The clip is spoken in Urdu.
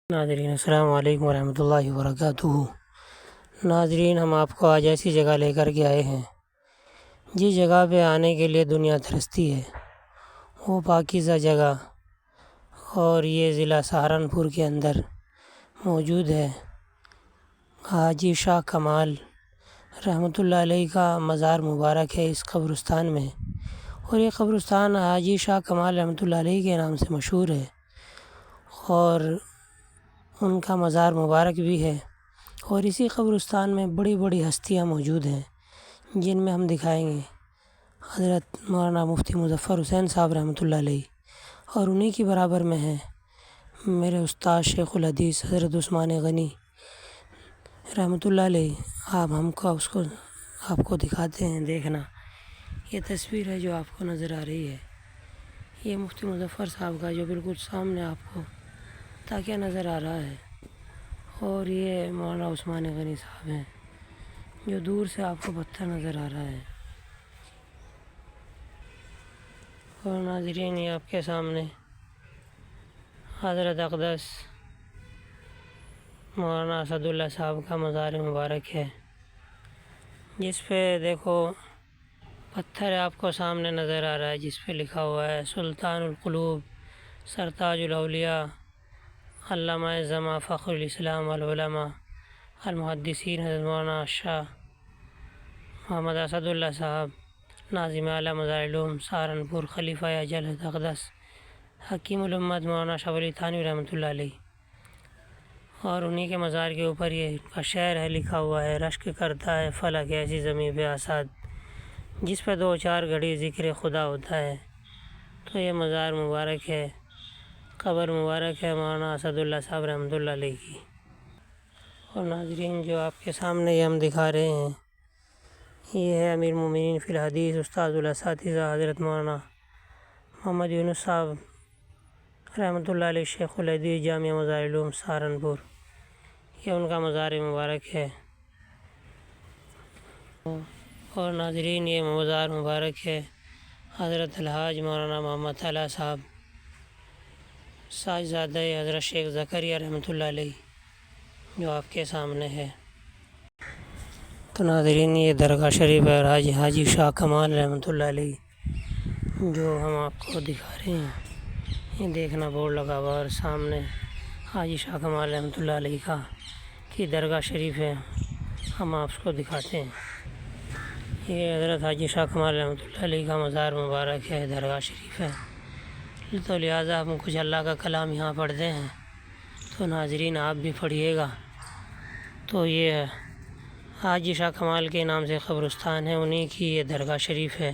ناظرین السلام علیکم ورحمۃ اللہ وبرکاتہ۔ ناظرین، ہم آپ کو آج ایسی جگہ لے کر کے آئے ہیں جس جگہ پہ آنے کے لیے دنیا ترستی ہے، وہ پاکیزہ جگہ، اور یہ ضلع سہارنپور کے اندر موجود ہے۔ حاجی شاہ کمال رحمۃ اللہ علیہ کا مزار مبارک ہے اس قبرستان میں، اور یہ قبرستان حاجی شاہ کمال رحمۃ اللہ علیہ کے نام سے مشہور ہے، اور ان کا مزار مبارک بھی ہے۔ اور اسی قبرستان میں بڑی بڑی ہستیاں موجود ہیں جن میں ہم دکھائیں گے حضرت مولانا مفتی مظفر حسین صاحب رحمۃ اللہ علیہ، اور انہی کی برابر میں ہیں میرے استاد شیخ الحدیث حضرت عثمان غنی رحمۃ اللہ علیہ۔ آپ کو دکھاتے ہیں، دیکھنا یہ تصویر ہے جو آپ کو نظر آ رہی ہے، یہ مفتی مظفر صاحب کا جو بالکل سامنے آپ کو تاکہ نظر آ رہا ہے، اور یہ مولانا عثمان غنی صاحب ہیں جو دور سے آپ کو پتھر نظر آ رہا ہے۔ اور ناظرین، یہ آپ کے سامنے حضرت اقدس مولانا اسد اللہ صاحب کا مزار مبارک ہے، جس پہ دیکھو پتھر آپ کو سامنے نظر آ رہا ہے، جس پہ لکھا ہوا ہے سلطان القلوب سرتاج الاولیاء علامہ زماں فخر الاسلام والعلماء المحدثین حضرت مولانا شاہ محمد اسد اللہ صاحب ناظم اعلیٰ مزار علوم سہارنپور خلیفہ اجل حضرت اقدس حکیم الامت مولانا شاہ ولی تھانوی رحمۃ اللہ علیہ۔ اور انہی کے مزار کے اوپر یہ کا شعر ہے لکھا ہوا ہے، رشک کرتا ہے فلک ایسی زمیں پہ آساد، جس پہ دو چار گھڑی ذکر خدا ہوتا ہے۔ تو یہ مزار مبارک ہے، قبر مبارک ہے مولانا اسد اللہ صاحب رحمۃ اللہ علیہ کی۔ اور ناظرین، جو آپ کے سامنے یہ ہم دکھا رہے ہیں، یہ ہے امیر المومنین فی الحدیث استاد الاساتذہ حضرت مولانا محمد یونس صاحب رحمۃ اللہ علیہ شیخ الحدیث جامعہ مزار علوم سہارنپور، یہ ان کا مزار مبارک ہے۔ اور ناظرین، یہ مزار مبارک ہے حضرت الحاج مولانا محمد طلحہ صاحب صاحبزادہ حضرت شیخ زکریا رحمۃ اللہ علیہ، جو آپ کے سامنے ہے۔ تو ناظرین، یہ درگاہ شریف ہے حاجی شاہ کمال رحمۃ اللہ علیہ جو ہم آپ کو دکھا رہے ہیں، یہ دیکھنا بورڈ لگا ہوا، اور سامنے حاجی شاہ کمال رحمۃ اللہ علیہ کی درگاہ شریف ہے، ہم آپ کو دکھاتے ہیں۔ یہ حضرت حاجی شاہ کمال رحمۃ اللہ علیہ کا مزار مبارک ہے، درگاہ شریف ہے، تو لہٰذا ہم کچھ اللہ کا کلام یہاں پڑھتے ہیں، تو ناظرین آپ بھی پڑھیے گا۔ تو یہ حاجی شاہ کمال کے نام سے قبرستان ہے، انہی کی یہ درگاہ شریف ہے۔